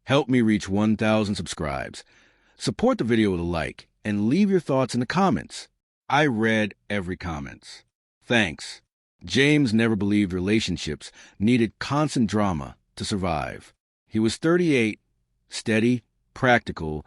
Help me reach 1,000 subscribes. Support the video with a like and leave your thoughts in the comments. I read every comment. Thanks. James never believed relationships needed constant drama to survive. He was 38, steady, practical,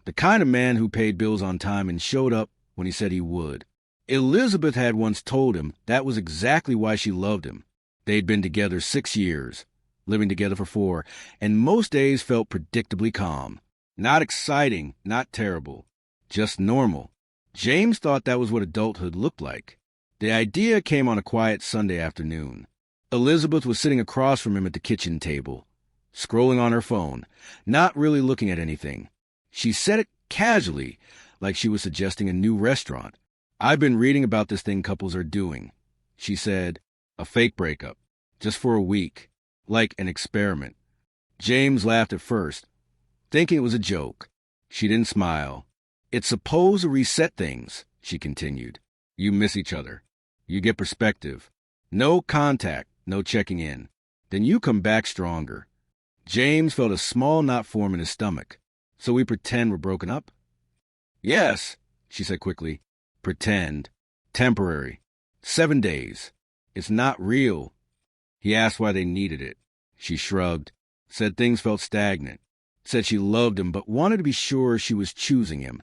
the kind of man who paid bills on time and showed up when he said he would. Elizabeth had once told him that was exactly why she loved him. They'd been together 6 years, living together for 4, and most days felt predictably calm. Not exciting, not terrible, just normal. James thought that was what adulthood looked like. The idea came on a quiet Sunday afternoon. Elizabeth was sitting across from him at the kitchen table, scrolling on her phone, not really looking at anything. She said it casually, like she was suggesting a new restaurant. "I've been reading about this thing couples are doing," she said. "A fake breakup. Just for a week. Like an experiment." James laughed at first, thinking it was a joke. She didn't smile. "It's supposed to reset things," she continued. "You miss each other. You get perspective. No contact, no checking in. Then you come back stronger." James felt a small knot form in his stomach. "So we pretend we're broken up?" "Yes," she said quickly. "Pretend. Temporary. 7 days. It's not real." He asked why they needed it. She shrugged, said things felt stagnant, said she loved him but wanted to be sure she was choosing him,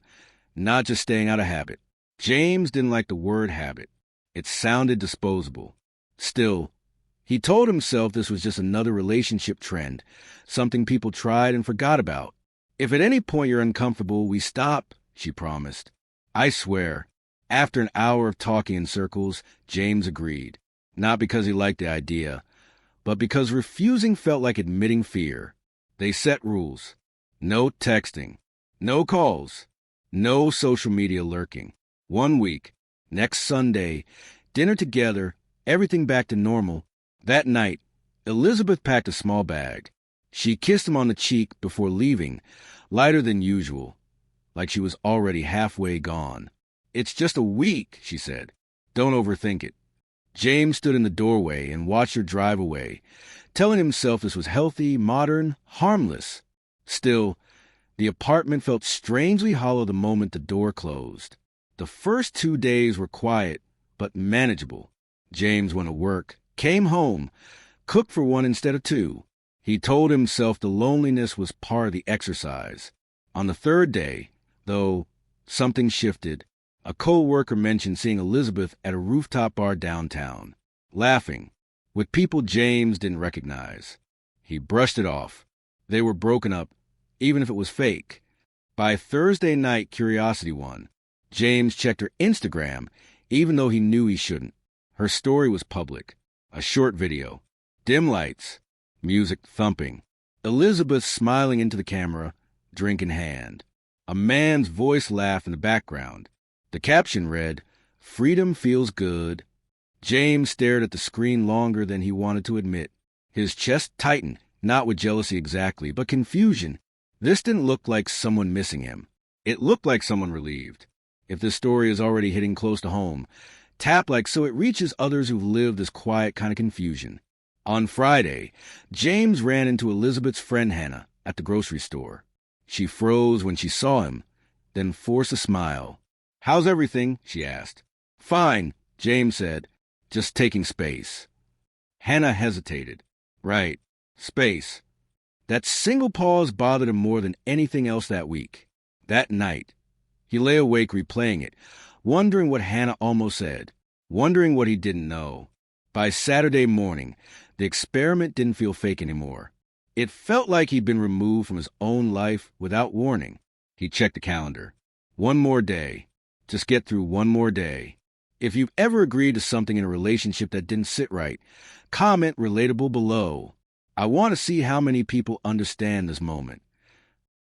not just staying out of habit. James didn't like the word habit. It sounded disposable. Still, he told himself this was just another relationship trend, something people tried and forgot about. "If at any point you're uncomfortable, we stop," she promised. I swear, after an hour of talking in circles, James agreed. Not because he liked the idea, but because refusing felt like admitting fear. They set rules. No texting. No calls. No social media lurking. 1 week. Next Sunday. Dinner together. Everything back to normal. That night, Elizabeth packed a small bag. She kissed him on the cheek before leaving, lighter than usual, like she was already halfway gone. "It's just a week," she said. "Don't overthink it." James stood in the doorway and watched her drive away, telling himself this was healthy, modern, harmless. Still, the apartment felt strangely hollow the moment the door closed. The first 2 days were quiet, but manageable. James went to work, came home, cooked for 1 instead of 2. He told himself the loneliness was part of the exercise. On the 3rd day, though, something shifted. A co-worker mentioned seeing Elizabeth at a rooftop bar downtown, laughing, with people James didn't recognize. He brushed it off. They were broken up, even if it was fake. By Thursday night, curiosity won. James checked her Instagram, even though he knew he shouldn't. Her story was public. A short video. Dim lights. Music thumping. Elizabeth smiling into the camera, drink in hand. A man's voice laughed in the background. The caption read, "Freedom feels good." James stared at the screen longer than he wanted to admit. His chest tightened, not with jealousy exactly, but confusion. This didn't look like someone missing him. It looked like someone relieved. If this story is already hitting close to home, tap like so it reaches others who've lived this quiet kind of confusion. On Friday, James ran into Elizabeth's friend Hannah at the grocery store. She froze when she saw him, then forced a smile. "How's everything?" she asked. "Fine," James said, "just taking space." Hannah hesitated. Right, space. That single pause bothered him more than anything else that week. That night, he lay awake replaying it, wondering what Hannah almost said, wondering what he didn't know. By Saturday morning, the experiment didn't feel fake anymore. It felt like he'd been removed from his own life without warning. He checked the calendar. 1 more day. Just get through 1 more day. If you've ever agreed to something in a relationship that didn't sit right, comment relatable below. I want to see how many people understand this moment.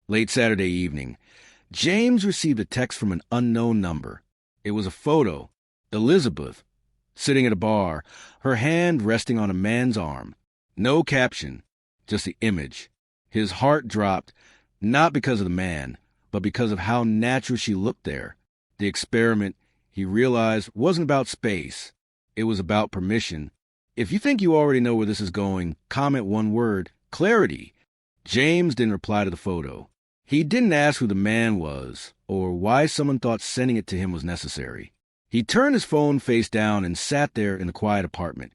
Late Saturday evening, James received a text from an unknown number. It was a photo. Elizabeth, sitting at a bar, her hand resting on a man's arm. No caption, just the image. His heart dropped, not because of the man, but because of how natural she looked there. The experiment, he realized, wasn't about space. It was about permission. If you think you already know where this is going, comment 1 word, clarity. James didn't reply to the photo. He didn't ask who the man was or why someone thought sending it to him was necessary. He turned his phone face down and sat there in the quiet apartment,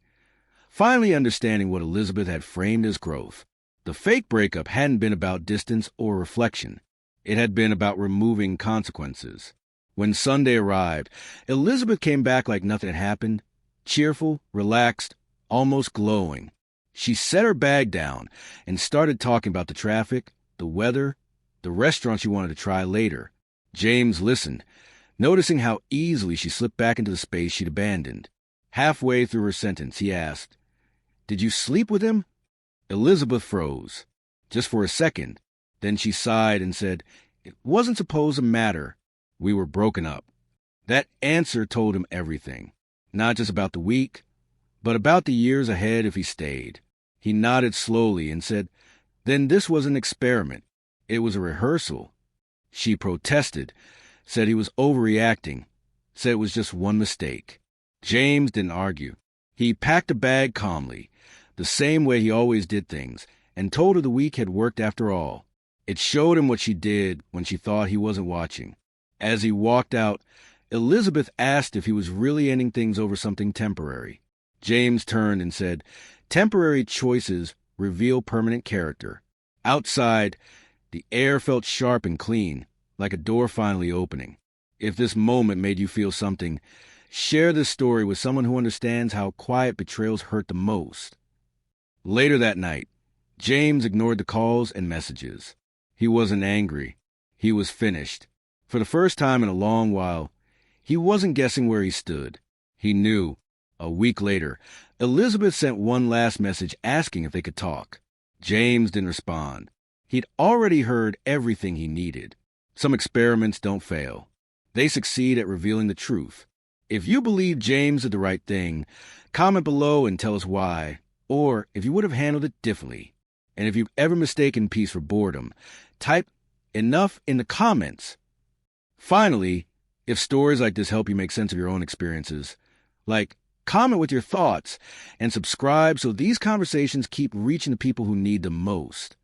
finally understanding what Elizabeth had framed as growth. The fake breakup hadn't been about distance or reflection. It had been about removing consequences. When Sunday arrived, Elizabeth came back like nothing had happened, cheerful, relaxed, almost glowing. She set her bag down and started talking about the traffic, the weather, the restaurant she wanted to try later. James listened, noticing how easily she slipped back into the space she'd abandoned. Halfway through her sentence, he asked, "Did you sleep with him?" Elizabeth froze, just for a second. Then she sighed and said, "It wasn't supposed to matter. We were broken up." That answer told him everything, not just about the week, but about the years ahead if he stayed. He nodded slowly and said, "Then this was an experiment. It was a rehearsal." She protested, said he was overreacting, said it was just one mistake. James didn't argue. He packed a bag calmly, the same way he always did things, and told her the week had worked after all. It showed him what she did when she thought he wasn't watching. As he walked out, Elizabeth asked if he was really ending things over something temporary. James turned and said, "Temporary choices reveal permanent character." Outside, the air felt sharp and clean, like a door finally opening. If this moment made you feel something, share this story with someone who understands how quiet betrayals hurt the most. Later that night, James ignored the calls and messages. He wasn't angry. He was finished. For the first time in a long while, he wasn't guessing where he stood. He knew. A week later, Elizabeth sent one last message asking if they could talk. James didn't respond. He'd already heard everything he needed. Some experiments don't fail. They succeed at revealing the truth. If you believe James did the right thing, comment below and tell us why, or if you would have handled it differently. And if you've ever mistaken peace for boredom, type enough in the comments. Finally, if stories like this help you make sense of your own experiences, comment with your thoughts and subscribe so these conversations keep reaching the people who need them most.